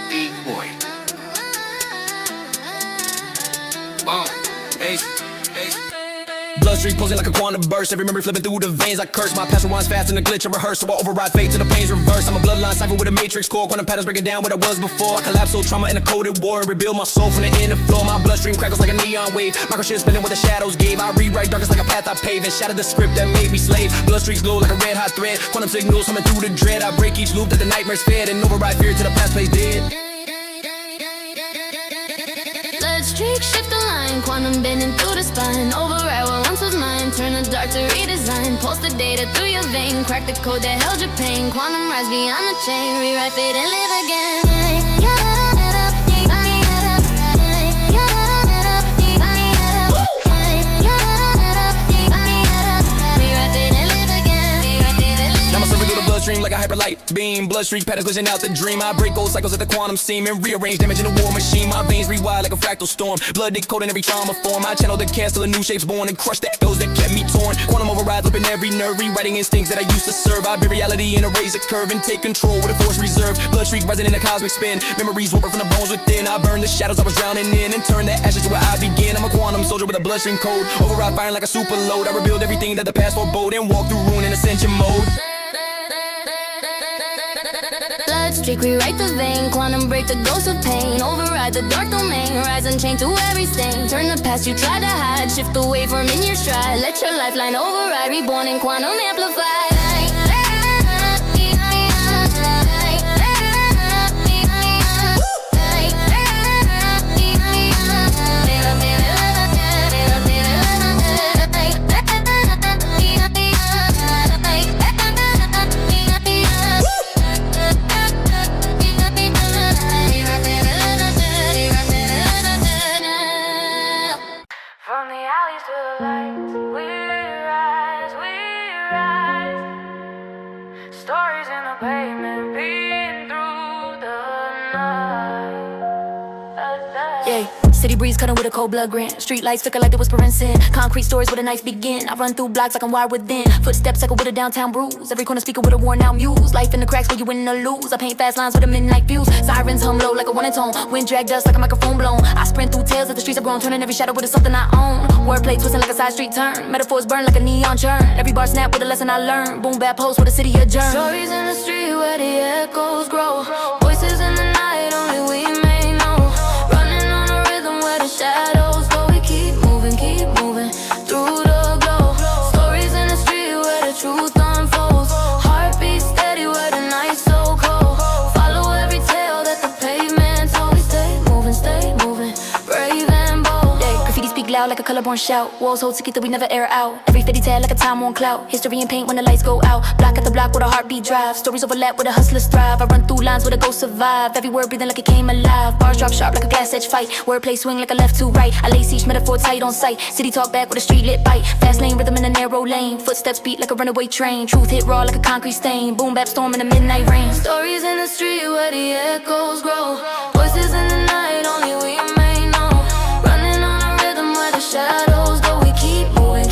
big boy. Boom, ace, ace. Bloodstream posing like a quantum burst. Every memory flipping through the veins. I curse. My past rewinds fast in the glitch. I rehearse, so I override fate to the pain's reverse. I'm a bloodline cipher with a matrix core. Quantum patterns breaking down what I was before. I collapse, so trauma in a coded war and rebuild my soul from the inner floor. My bloodstream crackles like a neon wave. Micro shit spinning what the shadows gave. I rewrite darkness like a path I pave and shatter the script that made me slave. Bloodstreams glow like a red hot thread. Quantum signals coming through the dread. I break each loop that the nightmares fed and override fear to the past plays dead. Streak, shift the line, quantum bending through the spine. Override what once was mine, turn the dark to redesign. Post the data through your vein, crack the code that held your pain. Quantum rise beyond the chain, rewrite fate and live again. Stream like a hyperlight beam, blood streak patterns glitching out the dream. I break old cycles at the quantum seam and rearrange damage in a war machine. My veins rewired like a fractal storm, blood decoding every trauma form. I channel the cast till a new shape's born and crush that those that kept me torn. Quantum overrides flipping every nerve, rewriting instincts that I used to serve. I be reality in a razor curve and take control with a force reserve. Blood streak rising in a cosmic spin, memories warping from the bones within. I burn the shadows I was drowning in and turn the ashes to where I begin. I'm a quantum soldier with a bloodstream code, override firing like a super load. I rebuild everything that the past forebode and walk through ruin in ascension mode. Streak, rewrite the vein, quantum break the ghost of pain. Override the dark domain, rise and chain to every stain. Turn the past you try to hide, shift the waveform in your stride. Let your lifeline override, reborn in quantum amplified. From the alleys to the lights, we rise. Stories in the pavement, beating through the night. Yeah. City breeze cutting with a cold blood grin. Street lights flicker like they whispering sin. Concrete stories where the nights begin. I run through blocks like I'm wired within. Footsteps echo with a downtown bruise. Every corner speaker with a worn out muse. Life in the cracks where you win or lose. I paint fast lines with a midnight views. Sirens hum low like a warning tone. Wind drag dust like a microphone blown. I sprint through tales that the streets have grown, turning every shadow into something I own. Wordplay twisting like a side street turn. Metaphors burn like a neon churn. Every bar snap with a lesson I learned. Boom bap post with a city adjourned. Stories in the street where the echoes grow. Voices in the night only we may know. Running on a rhythm where the shadows go. We keep moving through the glow. Stories in the street where the truth unfolds. Heartbeat steady where the night's so cold. Follow every tale that the pavement told. We stay moving, brave and bold. Yeah, graffiti speak loud like a colorborn shout. Walls hold ticket that we never air out. Every fairy tale like a time worn clout. History in paint when the lights go out. Block after block with a heartbeat drive. Stories overlap where the hustlers thrive. I run through lines where the ghosts survive. Every word breathing like it came alive. Bars drop sharp like a glass edge fight. Wordplay swing like a left to right. I lace each metaphor tight on sight. City talk back with a street lit bite. Fast lane rhythm in a narrow lane. Footsteps beat like a runaway train. Truth hit raw like a concrete stain. Boom bap storm in the midnight rain. Stories in the street where the echoes grow. Voices in the night only we may know. Running on a rhythm where the shadows go. We keep moving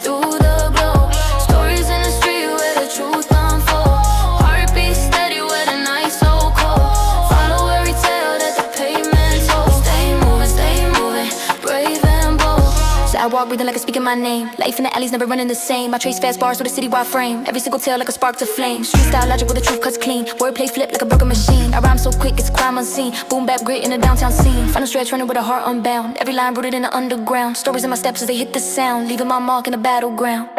through the glow. Stories in the street where the truth unfolds. Heartbeat steady where the night's so cold. Follow every tale that the pavement told. Stay moving, brave and bold. Sidewalk breathing like it's speaking my name. Life in the alleys never running the same. I trace fast bars with a citywide frame. Every single tale like a spark to flame. Street style logic where the truth cuts clean. Wordplay flip like a broken machine. I rhyme so quick it's a crime unseen. Boom bap grit in a downtown scene. Final stretch running with a heart unbound. Every line rooted in the underground. Stories in my steps as they hit the sound. Leaving my mark in the battleground.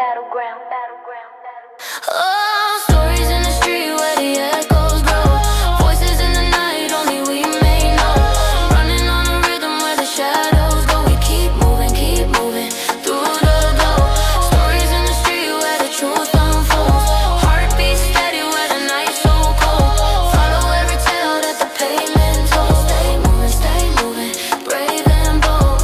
Oh, stories in the street where the echoes grow. Voices in the night only we may know. Running on a rhythm where the shadows go. We keep moving through the glow. Stories in the street where the truth unfolds. Heartbeat steady where the night's so cold. Follow every tale that the pavement told. Stay moving, brave and bold.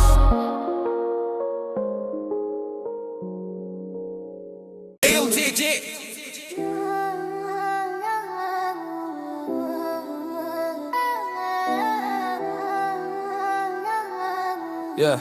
Yeah.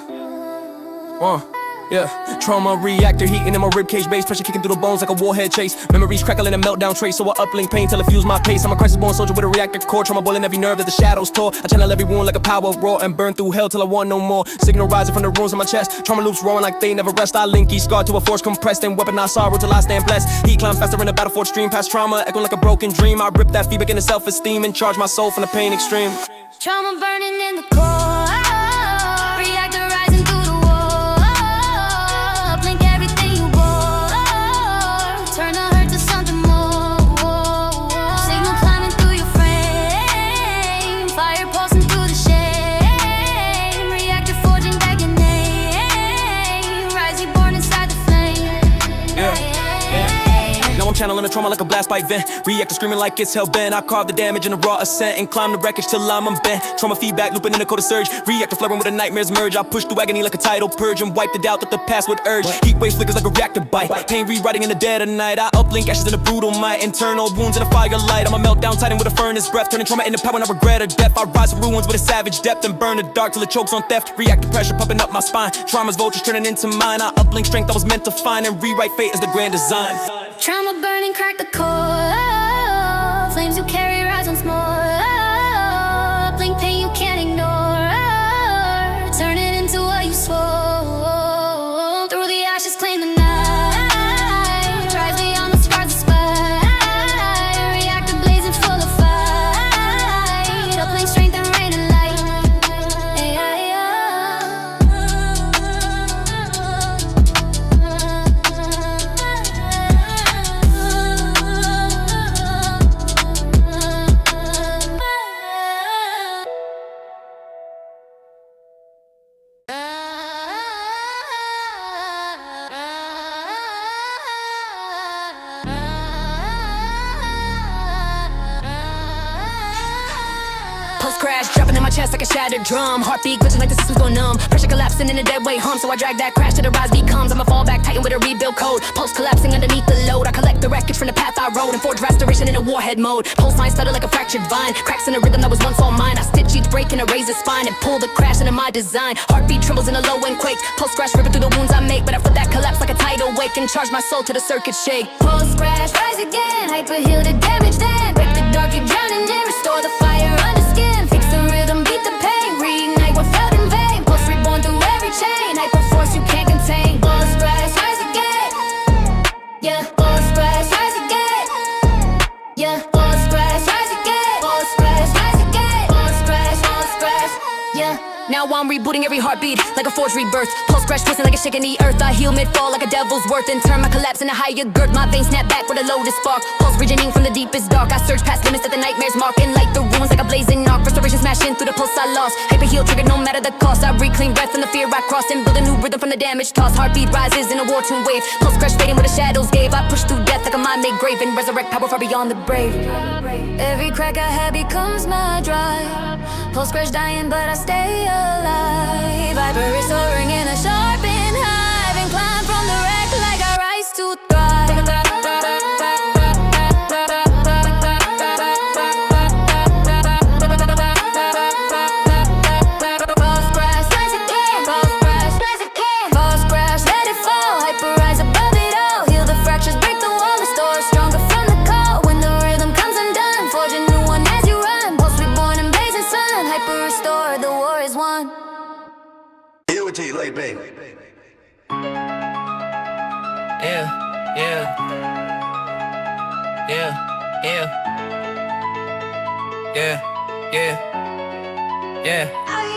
Yeah, trauma reactor heating in my ribcage base, pressure kicking through the bones like a warhead chase. Memories crackling and meltdown trace, so I uplink pain till it fuels my pace. I'm a crisis-born soldier with a reactor core, trauma boiling every nerve that the shadows tore. I channel every wound like a power roar and burn through hell till I want no more. Signal rising from the ruins in my chest, trauma loops roaring like they never rest. I link each scar to a force compressed and weaponized sorrow till I stand blessed. Heat climb faster in the battlefield stream, past trauma echoing like a broken dream. I rip that feedback into self-esteem and charge my soul from the pain extreme. Trauma burning in the core, reactor rising through the wall. Blink everything you bore, turn the hurt to something more. Signal climbing through your frame, fire pulsing through the shame. Reactor forging back your name, rising born inside the flame. Yeah. Now I'm channeling the trauma like a blast by vent. Reactor screaming like it's hell-bent. I carve the damage in a raw ascent and climb the wreckage till I'm unbent. Trauma feedback looping in a code of surge. Reactor flaring with the nightmares merge. I push through agony like a tidal purge and wipe the doubt that the past would urge. Heat wave flickers like a reactor bite. Pain rewriting in the dead of night. I uplink ashes in a brutal might. Internal wounds in a firelight. I'm a meltdown titan with a furnace breath. Turning trauma into power and I regret a death. I rise from ruins with a savage depth and burn the dark till it chokes on theft. Reactor pressure pumping up my spine. Trauma's vultures turning into mine. I uplink strength I was meant to find and rewrite fate as the grand design. Trauma burning, crack the core. Flames you carry rise once more. Blink pain you can't ignore. Turn it into what you swore. Through the ashes, claim the night. Rise beyond the scars that spine. Reactor blazing full of fight. Uplink strength and rain and light. Crash, dropping in my chest like a shattered drum. Heartbeat glitching like the system's going numb. Pressure collapsing in a dead weight hum. So I drag that crash till the rise becomes. I'ma fall back tighten with a rebuild code. Pulse collapsing underneath the load. I collect the wreckage from the path I rode and forge restoration in a warhead mode. Pulse line stutter like a fractured vine. Cracks in a rhythm that was once all mine. I stitch each break in a razor spine and pull the crash into my design. Heartbeat trembles in a low and quakes. Pulse crash ripping through the wounds I make. But after that collapse like a tidal wake and charge my soul to the circuit shake. Pulse crash, rise again. Hyper heal the damage then. Break the dark you drowning in. Restore the fire under skin. Fix the rhythm, beat the pain. Reignite what felt in vain. Pulse reborn through every chain. Hyper force you can't contain. Pulse crash, rise again. Yeah, pulse crash, rise again. Yeah, pulse crash, rise again. Pulse crash, rise again. Pulse crash, yeah. Now I'm rebooting every heartbeat like a forged rebirth. Pulse crash twisting like a shaking the earth. I heal mid-fall like a devil's worth. And turn my collapse into higher girth. My veins snap back with a lotus spark. Pulse regioning from the deepest dark. I surge past limits that the nightmares mark. And light the ruins like a blazing arc. Restoration smashing through the pulse I lost. Hyper heal triggered no matter the cost. I breathe clean breath from the fear I cross. And build a new rhythm from the damage tossed. Heartbeat rises in a war tune wave. Pulse crash fading where the shadows gave. I push through death like a mind-made grave. And resurrect power far beyond the brave. Every crack I have becomes my drive. Pulse crash dying but I stay alive. Viper is soaring in a sharpened hive. And climb from the wreck like I rise to thrive. Pulse crash, rise again. Pulse crash, rise again. Pulse crash, let it fall. Hyper rise above it all. Heal the fractures, break the wall. Restore stronger from the call. When the rhythm comes undone, forge a new one as you run. Pulse reborn and blazing sun. Hyper restore, the war is won. Give it to you, late baby. Yeah, yeah. Yeah, yeah. Yeah, yeah. Yeah,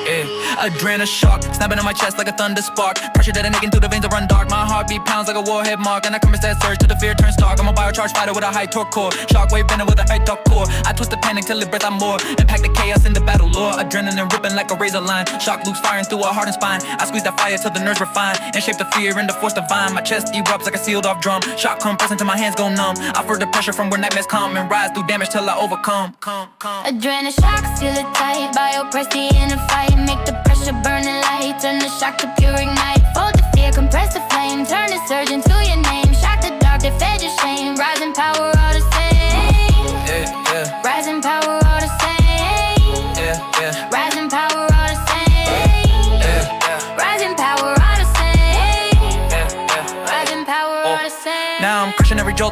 yeah. Adrenaline shock, snapping on my chest like a thunder spark. Pressure detonating through the veins that run dark. My heartbeat pounds like a warhead mark. And I come that surge till the fear turns dark. I'm a biocharged fighter with a high torque core. Shockwave bender with a high torque core. I twist the panic till it breath I'm more. Impact the chaos in the battle lore. Adrenaline ripping like a razor line. Shock loops firing through a heart and spine. I squeeze that fire till the nerves refine. And shape the fear into force divine. My chest erupts like a sealed off drum. Shock compressing till my hands go numb. I feel the pressure from where nightmares come. And rise through damage till I overcome. Adrenaline shock, feel it tight. Biopress the inner fight. Make the pressure burning light. Turn the shock to pure ignite. Fold the fear, compress the flame. Turn the surge into your name. Shock the dark, they fed your shame. Rising power, all the same. Yeah, yeah. Rising power, all the same. Yeah, yeah. Rising power, all the same. Yeah, yeah. Rising power, all the same.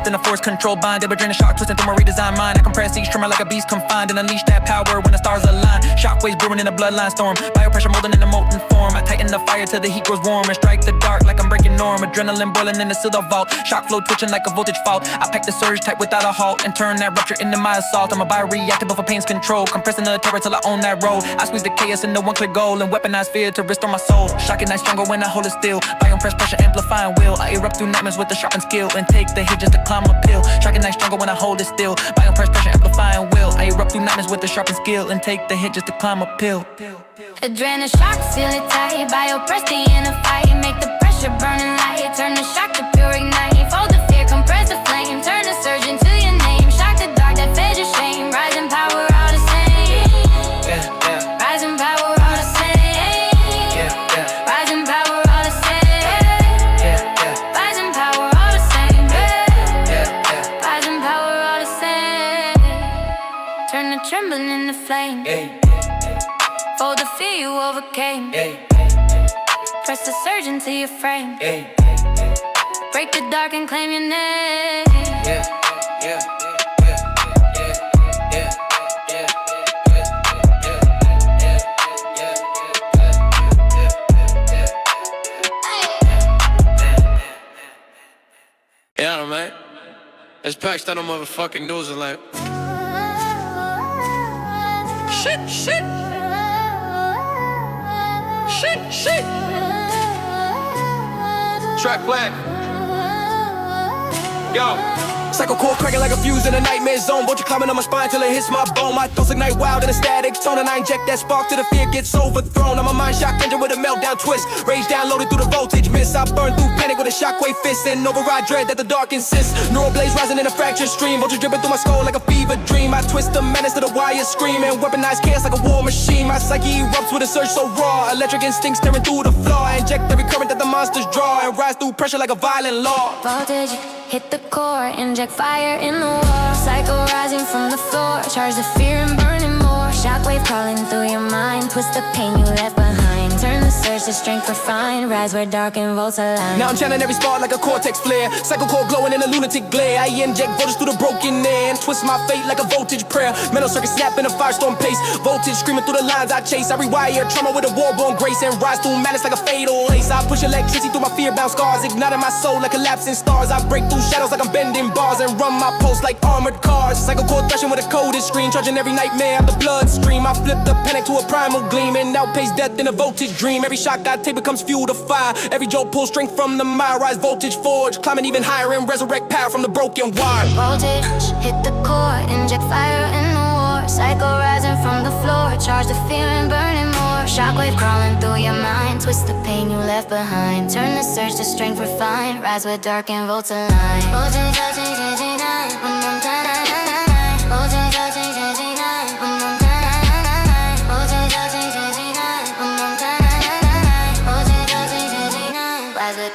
trapped in a force control bind. They were draining shock, twisting through my redesigned mind. I compress each tremor like a beast confined and unleash that power when the stars align. Shockwaves brewing in a bloodline storm, biopressure molding in a molten form. I tighten the fire till the heat grows warm and strike the dark like I'm breaking norm. Adrenaline boiling in the sealed vault, shock flow twitching like a voltage fault. I pack the surge tight without a halt and turn that rupture into my assault. I'm a bioreactive for pain's control, compressing the terror till I own that role. I squeeze the chaos into one clear goal and weaponize fear to restore my soul. Shocking night stronger when I hold it still. Bio-press pressure amplifying will. I erupt through nightmares with the sharpened skill and take the hit just to climb uphill. Shocking night stronger when I hold it still. Bio-press pressure amplifying will. I erupt through nightmares with the sharpened skill and take the hit just to climb uphill. Adrenaline shock, feel it tight. Bio-press the inner fight. Make the pressure burning light. Turn the shock to pure ignite. Fold the fear, compress the flame. Turn the surge into your name. Shock the dark that fed your shame. Rising power all the same. Rising power all the same. Rising power all the same. Rising power all the same. Rising power all the same. Turn the trembling into flame. Fold the fear you overcame. Press the surge into your frame. Break the dark and claim your name. Yeah, man. It's packed out on motherfucking news and like shit. Track black. Yo. Psycho core cracking like a fuse in a nightmare zone. Vulture climbing on my spine till it hits my bone. My thoughts ignite wild in a static tone, and I inject that spark till the fear gets overthrown. I'm a mind shock engine with a meltdown twist. Rage downloaded through the voltage miss. I burn through panic with a shockwave fist and override dread that the dark insists. Neural blaze rising in a fractured stream. Vulture dripping through my skull like a fever dream. I twist the menace to the wire screaming. Weaponized chaos like a war machine. My psyche erupts with a surge so raw. Electric instincts tearing through the floor. I inject every current that the monsters draw and rise through pressure like a violent law. Voltage, hit the core, inject fire in the war. Psycho rising from the floor, charge the fear and burning more. Shockwave crawling through your mind, twist the pain you left behind. Turn the surge to strength refined, rise where dark and volts align. Now I'm channeling every spark like a cortex flare. Psycho core glowing in a lunatic glare. I inject voltage through the broken air and twist my fate like a voltage prayer. Metal circuit snap in a firestorm pace. Voltage screaming through the lines I chase. I rewire trauma with a war-born grace and rise through madness like a fatal ace. I push electricity through my fear-bound scars, igniting my soul like collapsing stars. I break through shadows like I'm bending bars and run my pulse like armored cars. Psycho core thrashing with a coded screen, charging every nightmare out the bloodstream. I flip the panic to a primal gleam and outpace death in a voltage dream. Every shot I take becomes fuel to fire. Every jolt pulls strength from the mire. Rise voltage forge, climbing even higher and resurrect power from the broken wire. Voltage, hit the core, inject fire in the war. Psycho rising from the floor, charge the fear and burning more. Shockwave crawling through your mind, twist the pain you left behind. Turn the surge to strength refined, rise where dark and volts align. Voltage, voltage, voltage,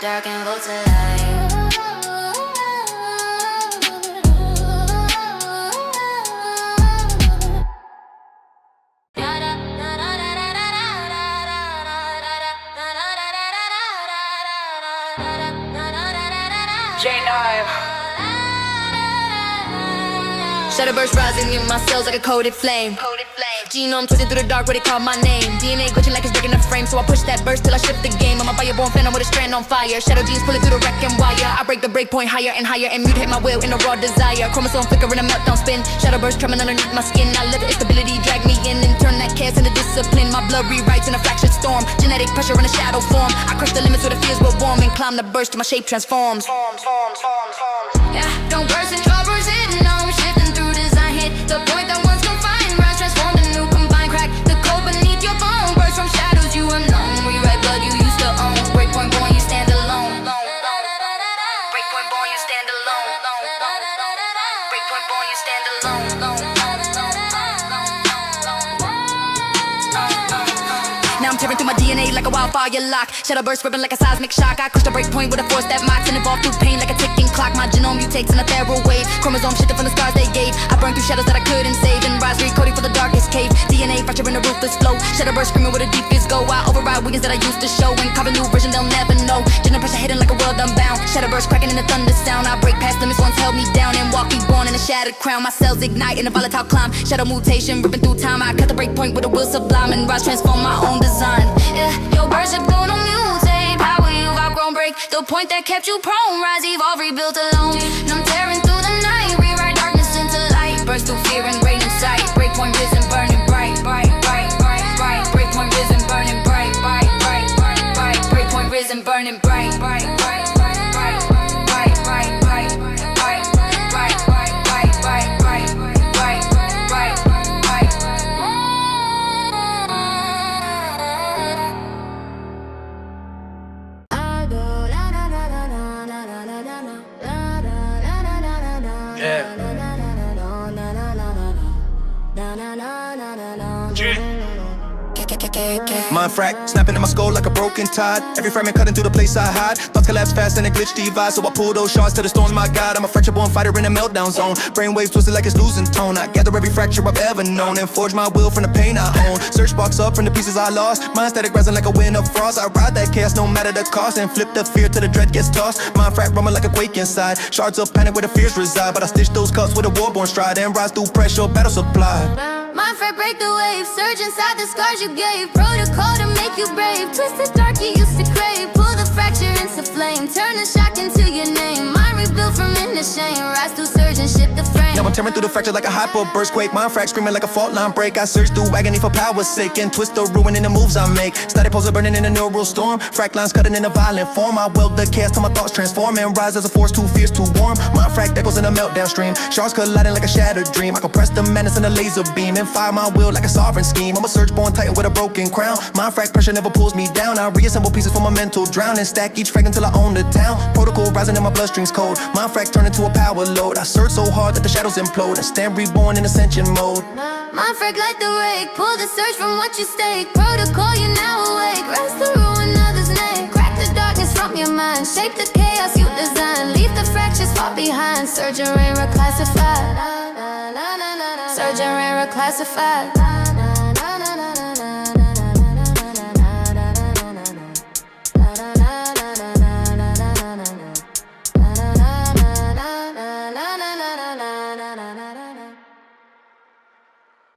dark and volts alive. Shadowburst rising in my cells like a coded flame. Genome twisted through the dark where they call my name. DNA glitching like it's breaking the frame, so I push that burst till I shift the game. I'm a fireborn phantom with a strand on fire. Shadow genes pulling through the wreck and wire. I break the breakpoint higher and higher and mutate my will in a raw desire. Chromosome flickering a meltdown spin. Shadowburst trembling underneath my skin. I let the instability drag me in and turn that chaos into discipline. My blood rewrites in a fractured storm. Genetic pressure in a shadow form. I crush the limits where the fears were warm and climb the burst till my shape transforms. Yeah, don't burst in trouble, sitting on shifting through design. Hit the point that once confined, rise transformed a new combined crack. The code beneath your bone, burst from shadows you unknown. Rewrite blood you used to own. Breakpoint born, you stand alone. Breakpoint born, you stand alone. Breakpoint born, you stand alone. Now I'm tearing through my DNA like a wildfire lock. Shadow burst ripping like a seismic shock. I crush the break point with a force that mocks and evolve through pain like a ticking clock. My genome mutates in a feral wave. Chromosome shifting from the scars they gave. I burn through shadows that I couldn't save and rise recoding for the darkest cave. DNA fracturing a ruthless flow. Shadow burst screaming with a deep fist go. I override weakness that I used to show and carve a new version they'll never know. General pressure hidden like a world unbound. Shadow burst cracking in the thunder sound. I break past limits once held me down and walk reborn in a shattered crown. My cells ignite in a volatile climb. Shadow mutation ripping through time. I cut the break point with a will sublime and rise transform my own design. Yeah, your worship gonna mutate. Power you've outgrown break. The point that kept you prone. Rise, evolve, rebuilt alone. And I'm tearing through the night. Rewrite darkness into light. Burst through fear and rain in sight. Break point risen, burning bright, bright, bright, bright, bright. Break point risen, burning bright, bright, bright, bright, bright. Break point risen, burning bright, bright, bright, bright, bright, bright, bright, bright, bright, bright, bright, bright, bright, bright, bright, bright, bright. Mind frack, snapping in my skull like a broken tide. Every fragment cutting through the place I hide. Thoughts collapse fast and a glitch divide. So I pull those shards to the storms, my God. I'm a fracture-born fighter in a meltdown zone. Brainwaves twisted like it's losing tone. I gather every fracture I've ever known and forge my will from the pain I own. Search box up from the pieces I lost. Mind static rising like a wind of frost. I ride that chaos no matter the cost and flip the fear till the dread gets tossed. Mind frack rumbling like a quake inside. Shards of panic where the fears reside. But I stitch those cups with a warborn stride and rise through pressure, battle supply. Mind frack, break the wave. Surge inside the scars you gave. Protocol to make you brave. Twist the dark you used to crave. Pull the fracture into flame. Turn the shock into your name. Mind rebuilt from inner shame. Rise through surge and shift the frame. Now I'm tearing through the fracture like a hyper burst quake. Mind frack screaming like a fault line break. I search through agony for power's sake and twist the ruin in the moves I make. Static pulse burning in a neural storm. Frack lines cutting in a violent form. I weld the chaos till my thoughts transform and rise as a force too fierce, too warm. Mind frack echoes in a meltdown stream. Shards colliding like a shattered dream. I compress the madness in a laser beam and fire my will like a sovereign scheme. I'm a surge born titan with a broken crown. Mind frack pressure never pulls me down. I reassemble pieces for my mental drown and stack each fragment till I own the town. Protocol rising in my bloodstream's cold. Mind frack turn into a power load. I surge so hard that the shadows implode. I stand reborn in ascension mode. Mind frack like the rake. Pull the surge from what you stake. Protocol, you now awake. Rise the ruin others' name. Crack the darkness from your mind. Shape the chaos you design. Leave the fractures far behind. Surge and rain reclassified. Surge and rain reclassified.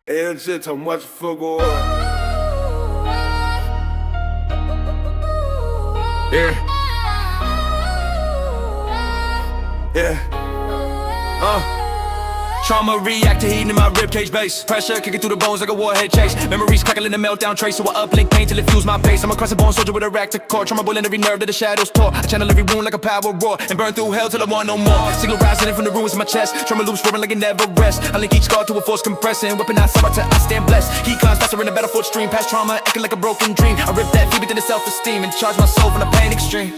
LG 더 맞춰보고 Yeah Trauma react to heat in my ribcage base. Pressure kicking through the bones like a warhead chase. Memories crackling the meltdown trace. So I uplink pain till it fuels my pace. I'm a crescent-born soldier with a rack to core. Trauma boiling every nerve that the shadows tore. I channel every wound like a power roar and burn through hell till I want no more. Signal rising in from the ruins of my chest. Trauma loops roaring like it never rests. I link each scar to a force compressing. Weaponized summer till I stand blessed. Heat climbs faster in the battlefield stream. Past trauma echoing like a broken dream. I rip that feed within the self-esteem and charge my soul from the pain extreme.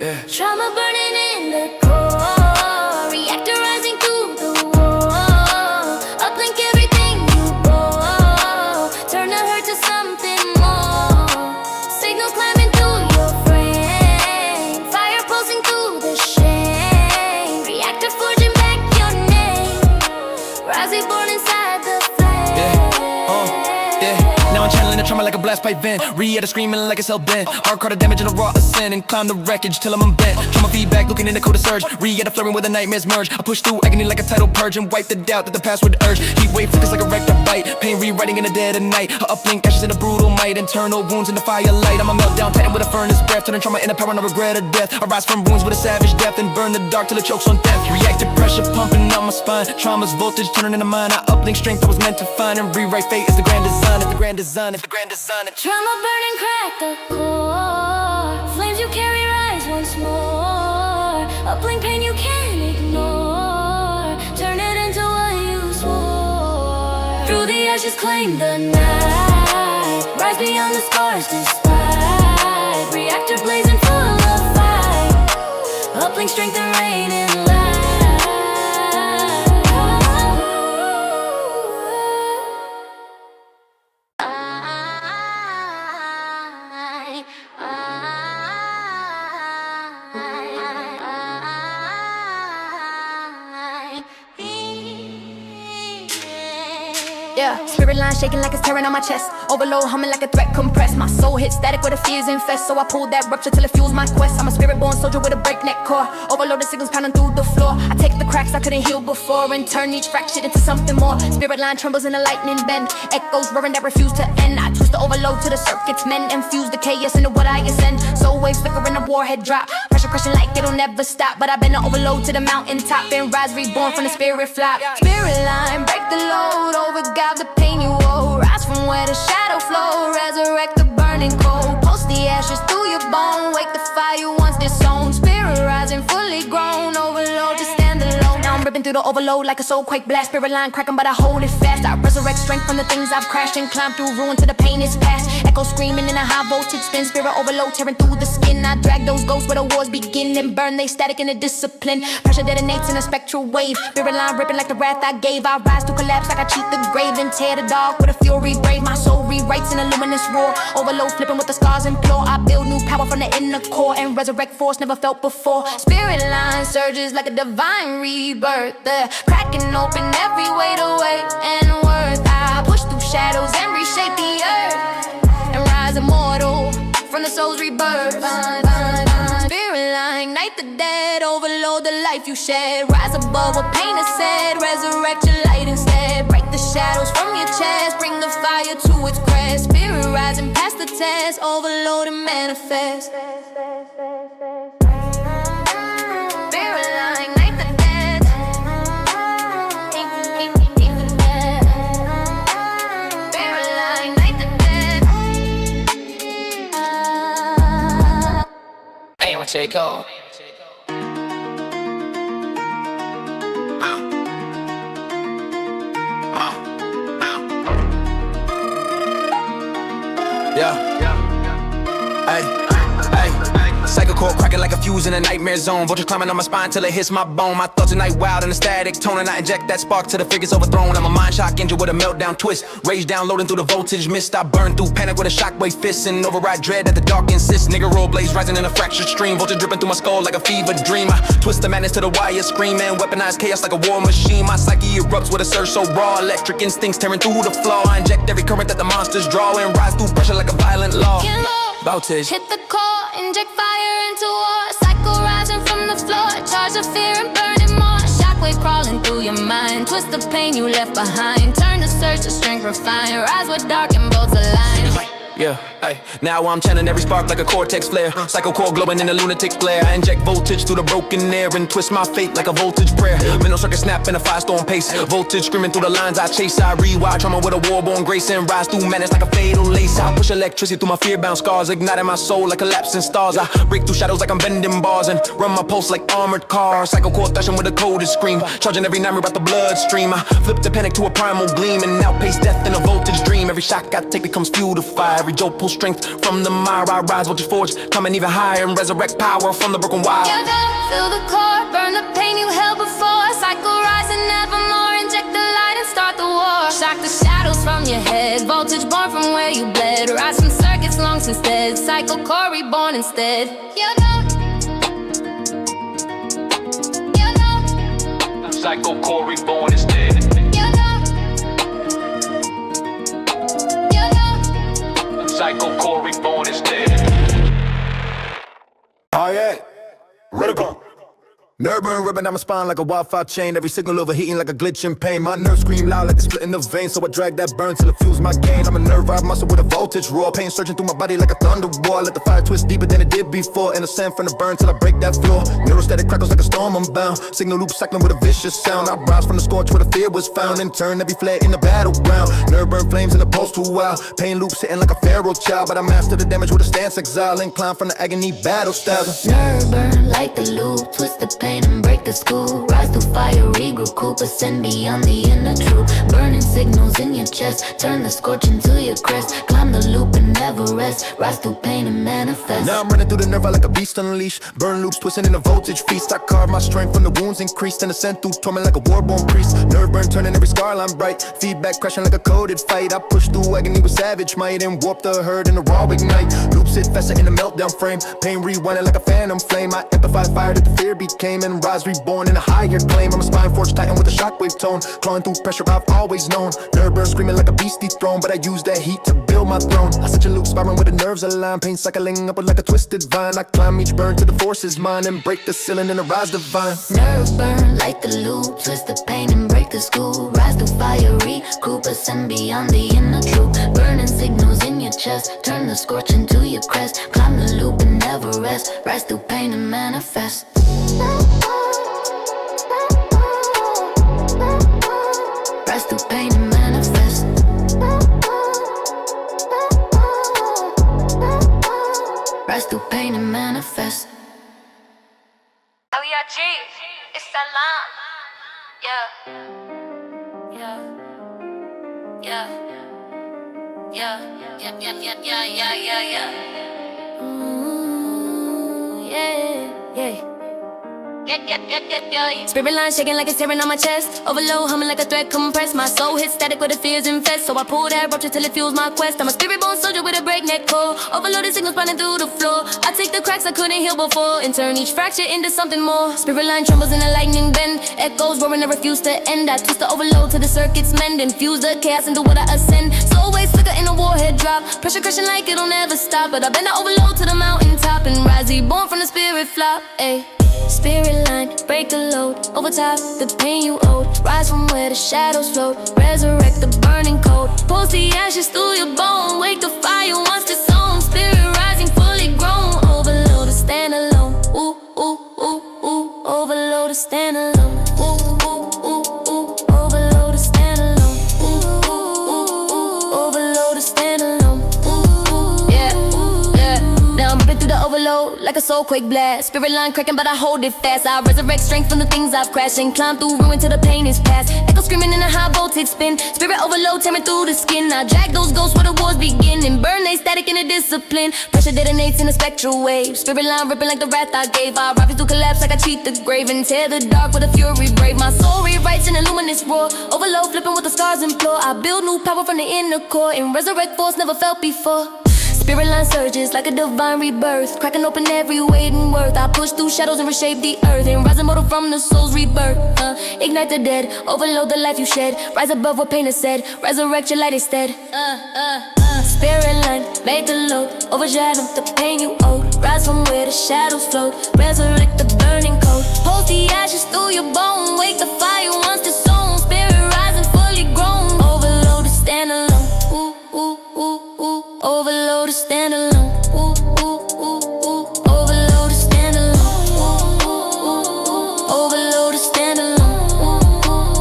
Yeah. Trauma burning in the core. Reactor rising through the wall. Uplink everything you bore. Turn the hurt to something more. Signal climbing through your frame. Fire pulsing through the shame. Reactor forging back your name. Rising born inside the flame. Now I'm channeling the trauma like a blast pipe vent. Re-edit screaming like it's hell-bent. Hardcore the damage in a raw ascent and climb the wreckage till I'm unbent. Trauma feedback looking in the code of surge. Re-edit flirting where the nightmares merge. I push through agony like a tidal purge and wipe the doubt that the past would urge. Heat wave flickers like a rector bite. Pain rewriting in the dead of night. I uplink ashes in a brutal might. Internal wounds in the firelight. I'm a meltdown titan with a furnace breath. Turning trauma into power, no regret of death. I rise from wounds with a savage depth and burn the dark till it chokes on death. Reactive pressure pumping out my spine. Trauma's voltage turning into mine. I uplink strength I was meant to find and rewrite fate is the grand design. It's the grand design. It's the grand design. Trauma burning, crack the core. Flames you carry rise once more. Uplink pain you can't ignore. Turn it into what you swore. Through the ashes claim the night. Rise beyond the scars despite. Reactor blazing full of fight. Uplink strength and rain in light. Yeah, spirit line shaking like it's tearing on my chest. Overload humming like a threat compressed. My soul hits static where the fears infest. So I pull that rupture till it fuels my quest. I'm a spirit born soldier with a breakneck core. Overloaded signals pounding through the floor. I take the cracks I couldn't heal before and turn each fracture into something more. Spirit line trembles in a lightning bend. Echoes roaring that refuse to end. I twist the overload to the circuits mend. Infuse the chaos into what I ascend. Soul waves flickering, the warhead drop. Pressure crushing like it'll never stop. But I've been an overload to the mountain top and rise reborn from the spirit flop. Spirit line, break the load, overgave the pain you owe. Rise from where the shadow flow, resurrect the burning coal. Post the ashes through your bone, wake the fire once disowned. Spirit rising, fully grown, overload to stand alone. Now I'm ripping through the overload like a soul quake blast. Spirit line cracking, but I hold it fast. I resurrect strength from the things I've crashed and climb through ruin till the pain is past. Echo screaming in a high voltage spin. Spirit overload tearing through the skin. I drag those ghosts where the wars begin and burn they static in a discipline. Pressure detonates in a spectral wave. Spirit line ripping like the wrath I gave. I rise to collapse like I cheat the grave and tear the dog with a fury brave. My soul rewrites in a luminous roar. Overload flipping with the scars and floor. I build new power from the inner core and resurrect force never felt before. Spirit line surges like a divine rebirth. The cracking open every weight away and worth. I push through shadows and reshape the earth and rise immortal from the soul's rebirth. Spirit line, ignite the dead, overload the life you shed. Rise above what pain has said, resurrect your light instead. Break the shadows from your chest, bring the fire to its crest. Spirit rising past the test, overload and manifest. Spirit line, ignite the dead. Spirit line, ignite the dead. Hey, what you go? Psycho core cracking like a fuse in a nightmare zone. Vultures climbing on my spine till it hits my bone. My thoughts at night wild in a static tone, and I inject that spark till the figure's overthrown. I'm a mind shock engine with a meltdown twist. Rage downloading through the voltage mist. I burn through panic with a shockwave fist and override dread at the dark insists. Nigga roll blades rising in a fractured stream. Voltage dripping through my skull like a fever dream. I twist the madness to the wire, screaming. Weaponized chaos like a war machine. My psyche erupts with a surge so raw. Electric instincts tearing through the floor. I inject every current that the monsters draw and rise through pressure like a violent law. Voltage. Hit the core, inject fire into war. Cycle rising from the floor, charge of fear and burning more. Shockwave crawling through your mind, twist the pain you left behind. Turn the surge to strength refine, rise with dark and bolts align. Yeah, ay. Now I'm channeling every spark like a cortex flare. Psycho core glowing in a lunatic glare. I inject voltage through the broken air and twist my fate like a voltage prayer. Mental circuit snap in a firestorm pace. Voltage screaming through the lines I chase. I rewire trauma with a war-born grace and rise through madness like a fatal lace. I push electricity through my fear-bound scars, igniting my soul like collapsing stars. I break through shadows like I'm bending bars and run my pulse like armored cars. Psycho core thrashing with a coded scream, charging every nightmare about the bloodstream. I flip the panic to a primal gleam and outpace death in a voltage dream. Every shock I take becomes fuel to fire. Every jolt pulls strength from the mire. I rise, voltage forge, coming even higher and resurrect power from the broken wire. You're done, feel the core, burn the pain you held before. Cycle rising evermore, inject the light and start the war. Shock the shadows from your head, voltage born from where you bled. Rise from circuits long since dead, cycle core reborn instead. You're done. You're done. Psycho core reborn instead. You're done. You're done. Psycho core reborn instead. Oh yeah, ready to go. Nerve burn ripping down my spine like a wildfire chain. Every signal overheating like a glitch in pain. My nerves scream loud like they're splitting the vein. So I drag that burn till it fuels my gain. I'm a nerve ride muscle with a voltage roar. Pain surging through my body like a thunder roar. Let the fire twist deeper than it did before. In the sand from the burn till I break that floor. Neurostatic crackles like a storm, I'm bound. Signal loop cycling with a vicious sound. I rise from the scorch where the fear was found and turn every flare into battleground. Nerve burn flames in the pulse too wild. Pain loops hitting like a feral child. But I master the damage with a stance exile. Incline from the agony battle style. Nerve burn like the loop, twist the pain and break the school. Rise through fire, regroup, ascend beyond the inner truth. Burning signals in your chest, turn the scorch into your crest. Climb the loop and never rest, rise through pain and manifest. Now I'm running through the nerve like a beast unleashed. Burn loops twisting in a voltage feast. I carve my strength from the wounds increased and ascend through torment like a war-born priest. Nerve burn turning every scar line bright. Feedback crashing like a coded fight. I push through agony with savage might and warp the herd in the raw ignite. Loops lucid, faster in a meltdown frame. Pain rewinding like a phantom flame. I amplify fire that the fear became, and rise reborn in a higher claim. I'm a spine forged titan with a shockwave tone, clawing through pressure I've always known. Nerve burn screaming like a beastie throne, but I use that heat to build my throne. I such a loop spiraling with the nerves aligned, pain cycling upward like a twisted vine. I climb each burn to the force is mine, and break the ceiling and arise divine. Nerve burn like the loop, twist the pain and break the school. Rise through fire, recoup, ascend beyond the inner truth. Burning signals in your chest, turn the scorch into your crest. Climb the loop and never rest, rise through pain and manifest. Rise through pain and manifest. Rise through pain and manifest. L.E.I.G. It's that line. Yeah. Yeah. Yeah. Spirit line shaking like it's tearing on my chest. Overload humming like a thread compressed. My soul hits static where the fears infest. So I pull that rupture till it fuels my quest. I'm a spirit born soldier with a breakneck core. Overloaded signals running through the floor. I take the cracks I couldn't heal before and turn each fracture into something more. Spirit line trembles in a lightning bend. Echoes roaring and refuse to end. I twist the overload till the circuits mend. Infuse the chaos into what I ascend. Soul waves flicker in a warhead drop. Pressure crushing like it'll never stop. But I bend the overload to the mountaintop and rise reborn from the spirit flop. Ayy. Spirit line, break the load, overtop the pain you owed. Rise from where the shadows float, resurrect the burning cold. Pulse the ashes through your bone, wake the fire once the sown. Spirit rising, fully grown, overload to stand alone. Ooh, ooh, ooh, ooh, overload to stand alone. Ooh, ooh, ooh, ooh, overload to stand alone. Ooh, ooh, ooh, ooh, overload to stand alone. Ooh, yeah, yeah. Now I'm ripping through the overload like a soulquake blast. Spirit line cracking, but I hold it fast. I resurrect strength from the things I've crashed and climb through ruin till the pain is past. Echo screaming in a high voltage spin. Spirit overload tearing through the skin. I drag those ghosts where the wars begin and burn they static in a discipline. Pressure detonates in a spectral wave. Spirit line ripping like the wrath I gave. I rise to collapse like I cheat the grave and tear the dark with a fury brave. My soul rewrites in a luminous roar. Overload flipping with the scars implore. I build new power from the inner core and resurrect force never felt before. Spirit line surges like a divine rebirth, cracking open every weight and worth. I push through shadows and reshape the earth, and rise immortal from the soul's rebirth. Ignite the dead, overload the life you shed. Rise above what pain is said, resurrect your light instead. Spirit line, make the load, overshadow the pain you owed. Rise from where the shadows float, resurrect the burning cold. Pulse the ashes through your bone, wake the fire once the soul. Spirit rising, fully grown, overload to stand alone. Ooh, ooh, ooh, ooh. Overload to stand alone. Ooh, ooh, ooh, ooh. Overload to stand alone. Ooh, ooh, ooh, ooh. Overload to stand alone. Ooh, ooh,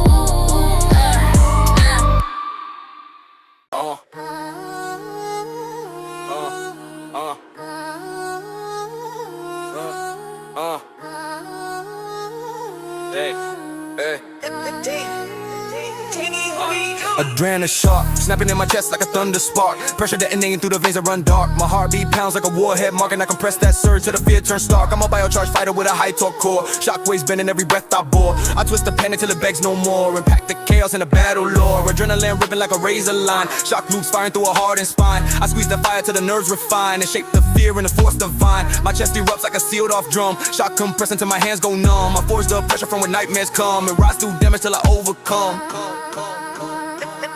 Adrenaline sharp, snapping in my chest like a thunder spark. Pressure detonating through the veins that run dark. My heartbeat pounds like a warhead mark, and I compress that surge till the fear turns stark. I'm a biocharged fighter with a high torque core. Shockwaves bending every breath I bore. I twist the pen until it begs no more. Impact the chaos in the battle lore. Adrenaline ripping like a razor line. Shock loops firing through a heart and spine. I squeeze the fire till the nerves refine and shape the fear in the force divine. My chest erupts like a sealed off drum. Shock compressing till my hands go numb. I force the pressure from when nightmares come and rise through damage till I overcome.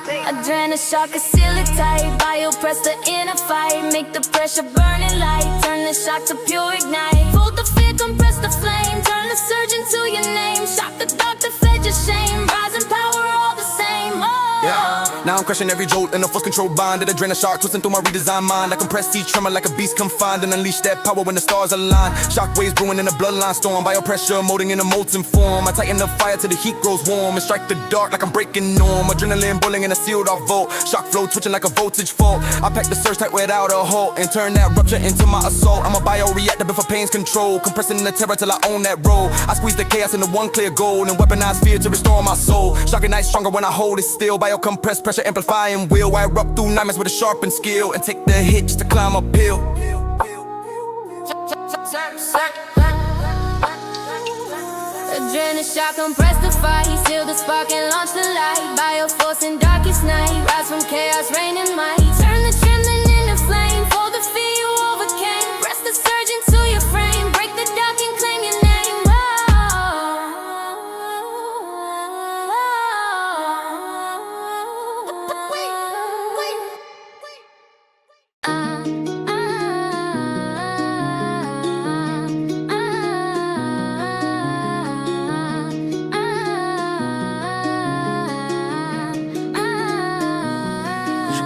Adrenaline shock, I seal it tight. Biopress the inner fight. Make the pressure burning light. Turn the shock to pure ignite. Fold the fear, compress the flame. Turn the surge into your name. Shock the dark that fed your shame. Rising power all the same. Oh. Yeah. Now I'm crushing every jolt in a force controlled bind. That adrenaline shark twisting through my redesigned mind. I compress each tremor like a beast confined and unleash that power when the stars align. Shockwaves brewing in a bloodline storm. Biopressure molding in a molten form. I tighten the fire till the heat grows warm and strike the dark like I'm breaking norm. Adrenaline boiling in a sealed off vault. Shock flow twitching like a voltage fault. I pack the surge tight without a halt and turn that rupture into my assault. I'm a bioreactor but for pain's control. Compressing the terror till I own that role. I squeeze the chaos into one clear goal and weaponize fear to restore my soul. Shock ignites stronger when I hold it still. Biocompress pressure amplifying will. I erupt through nightmares with a sharpened skill and take the hit just to climb uphill. Adrenaline shock, compress the fight. Seal the spark and launch the light. Bioforce in darkest night. Rise from chaos, rain and might. Turn the trembling into flame. For the fear you overcame.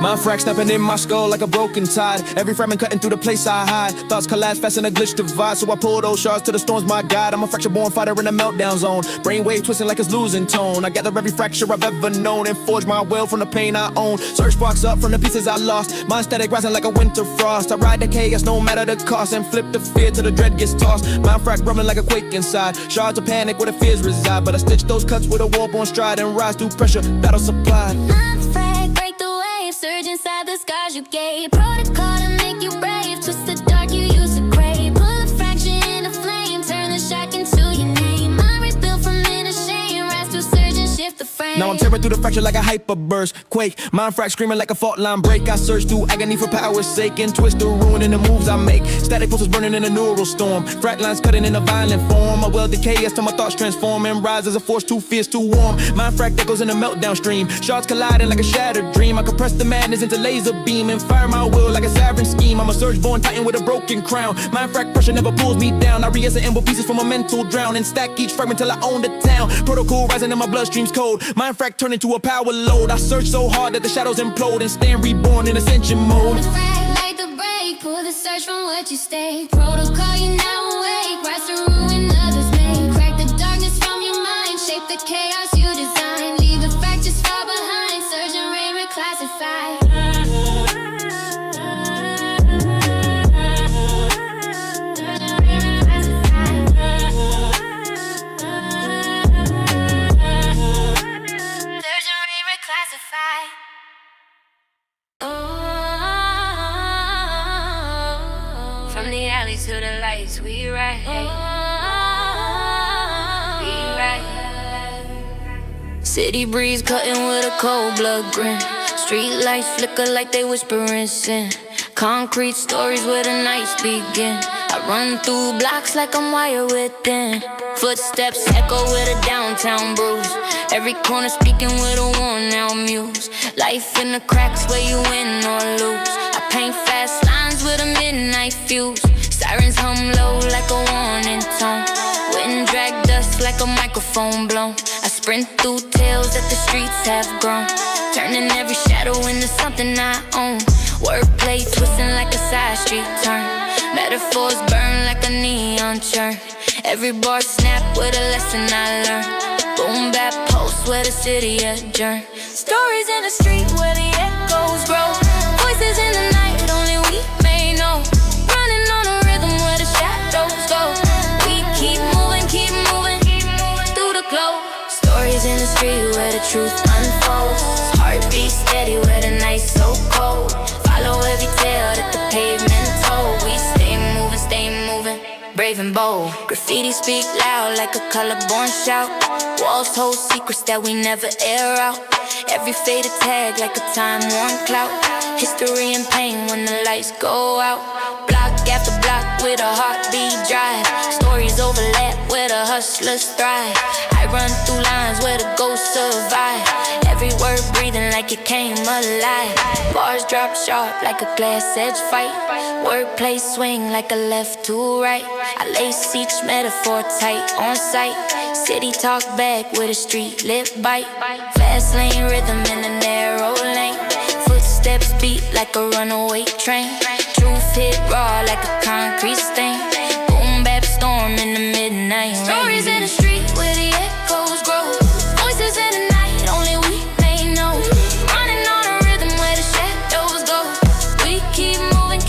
My frack snapping in my skull like a broken tide. Every fragment cutting through the place I hide. Thoughts collapse fast in a glitch divide. So I pull those shards to the storms, my God. I'm a fracture born fighter in a meltdown zone. Brainwave twisting like it's losing tone. I gather every fracture I've ever known and forge my will from the pain I own. Search sparks up from the pieces I lost. Mind static rising like a winter frost. I ride the chaos no matter the cost and flip the fear till the dread gets tossed. Mind frack rumbling like a quake inside. Shards of panic where the fears reside. But I stitch those cuts with a warp on stride and rise through pressure, battle supplied. I'm frag, break the wave, surge inside the scars you gave. Protocol to make you brave, twist the dark you used to crave. Pull a fraction in a flame, turn the shock into your name. I rebuild from inner shame, rise to surge and shift the frame. Now I'm tearing through the fracture like a hyper burst. Quake, mind frack screaming like a fault line break. I search through agony for power's sake and twist the ruin in the moves I make. Static pulses burning in a neural storm. Frack lines cutting in a violent form. I will decay as till my thoughts transform and rise as a force too fierce, too warm. Mind frack echoes in a meltdown stream. Shards colliding like a shattered dream. I compress the madness into laser beam and fire my will like a sovereign scheme. I'm a surge born titan with a broken crown. Mind frack pressure never pulls me down. I re-ascend with pieces from a mental drown and stack each fragment till I own the town. Protocol rising in my bloodstream's cold. Mind frack turn into a power load. I search so hard that the shadows implode and stand reborn in ascension mode. The frag, light the break, pull the search from what you stay. Protocol, you now awake, rise to ruin others made. Crack the darkness from your mind, shape the chaos you design. Leave the fractures far behind, surge and ray reclassify. From the alley to the lights, we ride. We ride. City breeze cutting with a cold blood grin. Street lights flicker like they whispering sin. Concrete stories where the nights begin. I run through blocks like I'm wired within. Footsteps echo with a downtown bruise. Every corner speaking with a worn out muse. Life in the cracks where you win or lose. I paint fast lines with a midnight fuse. Sirens hum low like a warning tone. Wind drag dust like a microphone blown. I sprint through tales that the streets have grown, turning every shadow into something I own. Wordplay twisting like a side street turn. Metaphors burn like a neon churn. Every bar snap with a lesson I learned. Boom bap post where the city adjourn. Stories in the street where the echoes grow. Voices in the night only we may know. Running on a rhythm where the shadows go. We keep moving through the glow. Stories in the street where the truth unfolds. Heartbeat steady where the night's so cold. Follow every tale that the pavement told. We stay moving, brave and bold. Graffiti speak loud like a colorborn shout. Walls hold secrets that we never air out. Every faded tag like a time-worn clout. History and pain when the lights go out. Block after block with a heartbeat drive. Stories overlap where the hustlers thrive. I run through lines where the ghosts survive. Every word breathing like it came alive. Bars drop sharp like a glass edge fight. Wordplay swing like a left to right. I lace each metaphor tight on sight. City talk back with a street lip bite. Fast lane rhythm in a narrow lane. Footsteps beat like a runaway train. Truth hit raw like a concrete stain. Boom bap storm in the midnight rain. Stories in the street where the echoes grow. Voices in the night only we may know. Running on a rhythm where the shadows go. We keep moving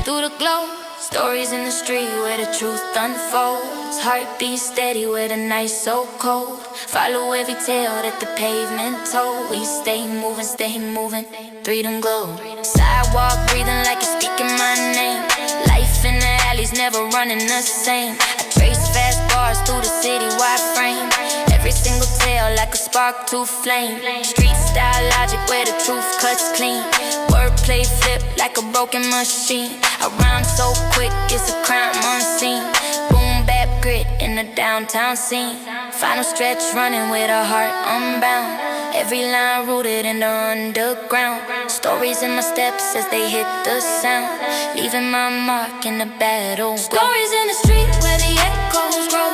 through the glow. Stories in the street where the truth unfolds. Heartbeat steady where the night's so cold. Follow every tale that the pavement told. We stay moving through them glow. Sidewalk breathing like you're speaking my name. Life in the alleys never running the same. I trace fast bars through the city-wide frame. Every single tale like a spark to flame. Street style logic where the truth cuts clean. Wordplay flip like a broken machine. I rhyme so quick, it's a crime unseen. Boom bap grit in the downtown scene. Final stretch running with a heart unbound. Every line rooted in the underground. Stories in my steps as they hit the sound. Leaving my mark in the battleground. Stories in the street where the echoes grow.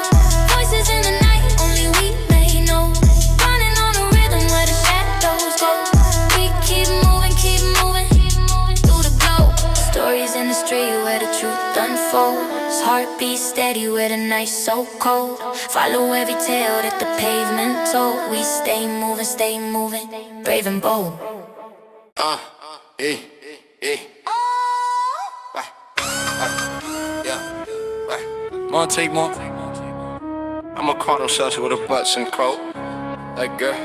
Voices in the night only we may know. Running on a rhythm where the shadows go. We keep be steady where the night's so cold. Follow every tale that the pavement told. We stay moving, brave and bold. Wanna take more? I'ma call them such with a butts and coat. Like girl,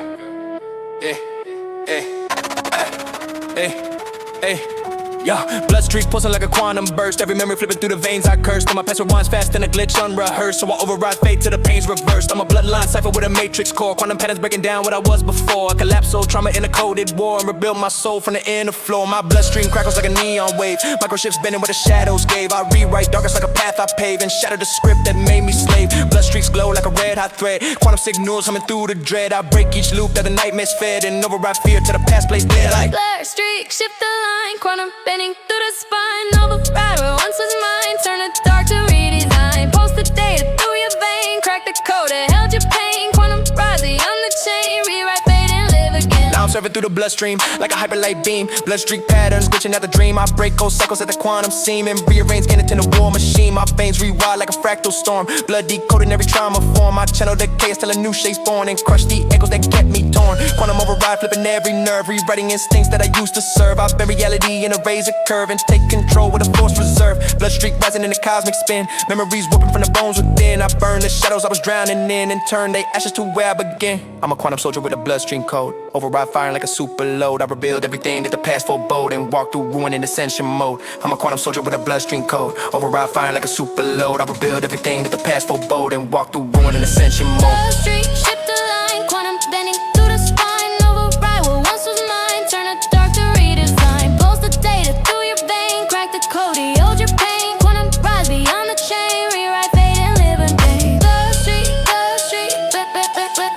yeah, blood streaks pulsing like a quantum burst. Every memory flipping through the veins I cursed. And my past rewinds fast and a glitch unrehearsed. So I override fate till the pain's reversed. I'm a bloodline cipher with a matrix core. Quantum patterns breaking down what I was before. I collapse soul trauma in a coded war. And rebuild my soul from the inner floor. My bloodstream crackles like a neon wave. Microships bending where the shadows gave. I rewrite darkest like a path I pave. And shatter the script that made me slave. Blood streaks glow like a red hot thread. Quantum signals humming through the dread. I break each loop that the nightmares fed. And override fear till the past plays dead like Blur streak, shift the line, quantum bending through the spine. Override what once was mine, turn the dark to redesign. Post the data through your vein, crack the code that held your pain. Quantum rise beyond the chain, rewrite fate and live again. now I'm surfing through the bloodstream like a hyperlight beam. Blood streak patterns glitching at the dream. I break cold cycles at the quantum seam and rearrange getting into the war machine. My veins rewire like a fractal storm. Blood decoding every trauma form. I channel the chaos till a new shape's born and crush the echoes that kept me torn. Quantum override flipping every nerve, rewriting instincts that I used to serve. I bend reality in a razor curve and take control with a force reserve. Blood streak rising in the cosmic spin. Memories whooping from the bones within. I burn the shadows I was drowning in and turn they ashes to where I begin. I'm a quantum soldier with a bloodstream code. Override firing like a super load. I rebuild everything that the past forebode and walk through ruin in ascension mode. I'm a quantum soldier with a bloodstream code. Override firing like a super load. I rebuild everything that the past forebode and walk through ruin in ascension mode. Blur streak, shift the line, quantum bending through the spine. Override what once was mine, turn the dark to redesign. Post the data through your vein, crack the code, hold your pain. Quantum rise beyond the chain, rewrite fate and live again. Blur streak,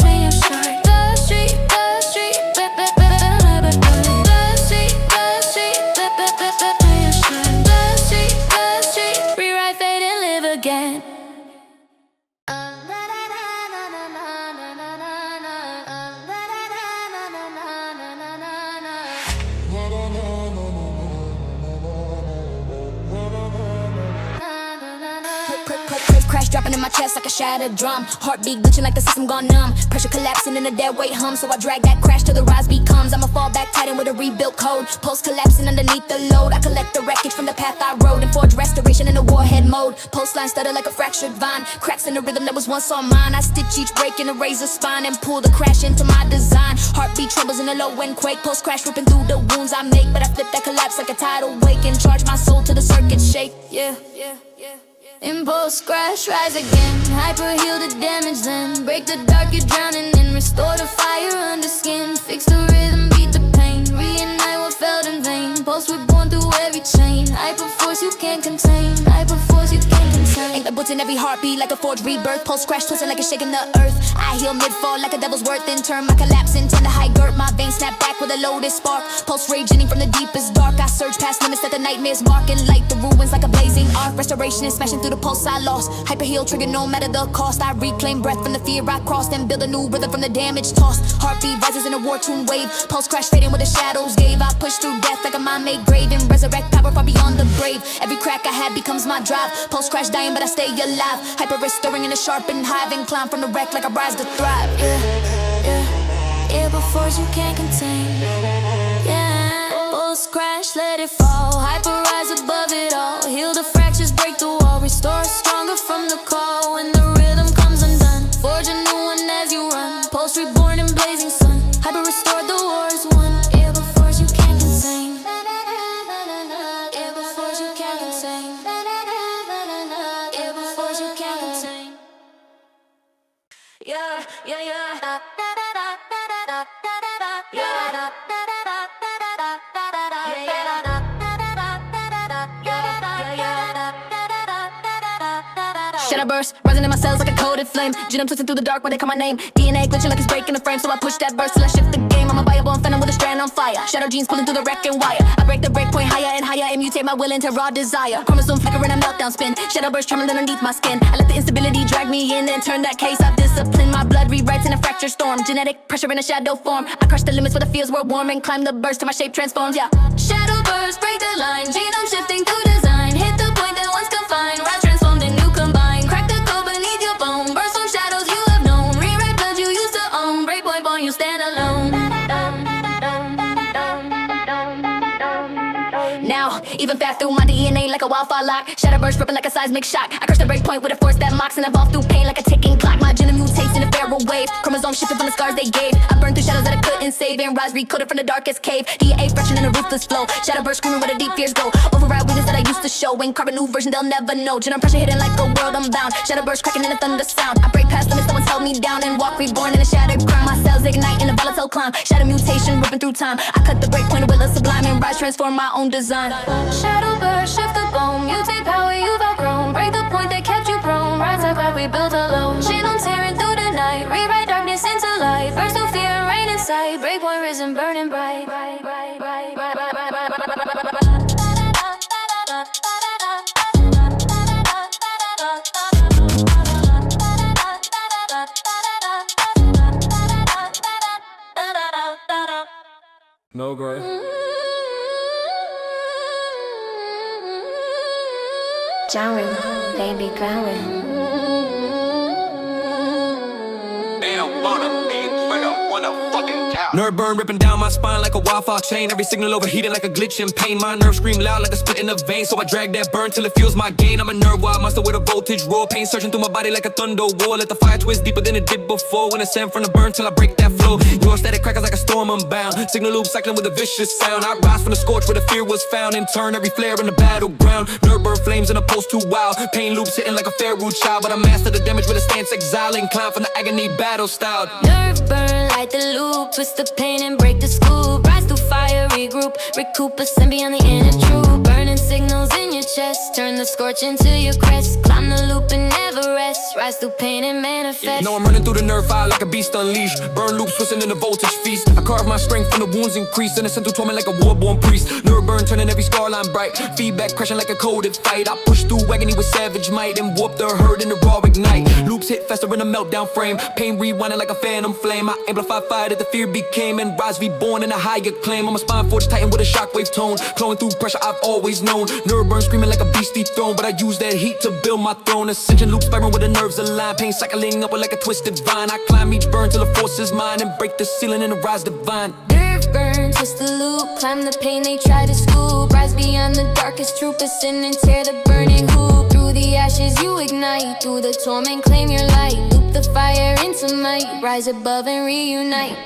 when you shine. Blur streak, blur streak, when you shine. Blur streak, rewrite fate and live again. Crash dropping in my chest like a shattered drum. Heartbeat glitching like the system gone numb. Pressure collapsing in a dead weight hum. So I drag that crash till the rise becomes. I'ma fall back tighten with a rebuilt code. Pulse collapsing underneath the load. I collect the wreckage from the path I rode and forge restoration in the warhead mode. Pulse line stutter like a fractured vine. Cracks in the rhythm that was once all mine. I stitch each break in a razor spine and pull the crash into my design. Heartbeat trembles in a low wind quake. Pulse crash ripping through the wounds I make. But I flip that collapse like a tidal wake and charge my soul till the circuit shake. Yeah. Impulse crash, rise again. Hyper heal the damage then. Break the dark you're drowning in. Restore the fire under skin. Fix the rhythm, beat the pain. Reunite what felt in vain. Pulse reborn through every chain. Hyper force you can't contain. Hyper force you can't contain. Ain't the bullets in every heartbeat like a forged rebirth. Pulse crash twisting like a shaking the earth. I heal mid-fall like a devil's worth. In turn my collapse into the high girt. My veins snap back with a loaded spark. Pulse raging from the deepest dark. I surge past limits that the nightmares mark. And light the ruins like a blazing arc. Restoration is smashing through the pulse I lost. Hyper heal trigger no matter the cost. I reclaim breath from the fear I crossed and build a new rhythm from the damage tossed. Heartbeat rises in a war-tuned wave. Pulse crash fading where the shadows gave. I push through death like a mind-made grave and resurrect power far beyond the brave. Every crack I have becomes my drive. Pulse crash dying but I stay alive. Hyper restoring in a sharpened hive and climb from the wreck like I rise to thrive. Yeah, but force you can't contain. Yeah, pulse crash, let it fall. Hyper rise above it all. Heal the fractures, break the wall. Restore stronger from the call. When the rhythm comes undone, forge a new one as you run. Pulse reborn in blazing sun. Hyper restored, the war is won. Yeah, but force you can't contain. Yeah, but force you can't contain. Yeah, but force you can't contain. Yeah. Shadow burst, rising in my cells like a coated flame. Genome twisting through the dark when they call my name. DNA glitching like it's breaking the frame. So I push that burst till I shift the game. I'm a viable phantom with a strand on fire. Shadow genes pulling through the wrecking wire. I break the break point higher and higher and mutate my will into raw desire. Chromosome flickering a meltdown spin. Shadow burst trembling underneath my skin. I let the instability drag me in, then turn that case up discipline. My blood rewrites in a fractured storm. Genetic pressure in a shadow form. I crush the limits where the fields were warm and climb the burst till my shape transforms. Yeah. Shadow burst, break the line. Genome shifting through design. Hit the point that once confined. Rise transformed in new Even fast through my DNA like a wildfire lock. Shatter burst ripping like a seismic shock. I crush the break point with a force that mocks and evolve through pain like a ticking clock. My gene mutates in a feral wave. Chromosome shifted from the scars they gave. I burned through shadows that I couldn't save and rise recoded from the darkest cave. DA freshen in a ruthless flow. Shatter burst screaming where the deep fears go. Override weakness that I used to show. And carve a new version they'll never know. Gen pressure hitting like a world unbound. Shatter burst cracking in a thunder sound. I break past limits, no one's held me down. And walk reborn in a shattered crown. My cells ignite in a volatile climb. Shatter mutation ripping through time. I cut the break point with a sublime and rise transform my own design. Shadow burst, shift the bone. Mutate power you've outgrown. Break the point that kept you prone. Rise up like we built alone. Shade on tearing through the night. Rewrite darkness into light. Burst through fear, rain inside. Break point risen, burning bright. No gray. Genre, baby, growing. Damn, wanna be wanna fucking cow. Nerve burn ripping down my spine like a wildfire chain. Every signal overheating like a glitch in pain. My nerves scream loud like a split in a vein. So I drag that burn till it fuels my gain. I'm a nerve wild monster with a voltage roar. Pain surging through my body like a thunder war. Let the fire twist deeper than it did before. When it's sent from the burn till I break that flow. Your static crackers like a storm unbound. Signal loop cycling with a vicious sound. I rise from the scorch where the fear was found. And turn every flare in the battleground. Nerve burn flames in a pulse too wild. Pain loops hitting like a feral child. But I master the damage with a stance exile. Inclined from the agony battle style. Nerve burn, light the loop. Twist the pain and break the scoop. Rise through fire, regroup. Recoup, ascend beyond the inner truth. Burning signals in your chest. Turn the scorch into your crest. Climb the loop and never rest. Rise through pain and manifest. No, I'm running through the nerve fire like a beast unleashed. Burn loops twisting in the voltage feast. I carve my strength from the wounds increased. And I send through torment like a war-born priest. Nerve burn turning every scar line bright. Feedback crashing like a coded fight. I push through agony with savage might. And warp the herd in the raw ignite. Loops hit faster in a meltdown frame. Pain rewinding like a phantom flame. I amplify fire that the fear became. And rise reborn in a higher claim. I'm a spine forged titan with a shockwave tone. Flowing through pressure I've always known. Nerve burn screaming like a beastie throne. But I use that heat to build my throne. Ascension loop spiraling with the nerves aligned. Pain cycling upward like a twisted vine. I climb each burn till the force is mine. And break the ceiling and rise divine. Nerve burn, twist the loop. Climb the pain they try to scoop. Rise beyond the darkest truth. Ascend and tear the burning hoop. Through the ashes you ignite. Through the torment claim your light. Loop the fire into might. Rise above and reunite.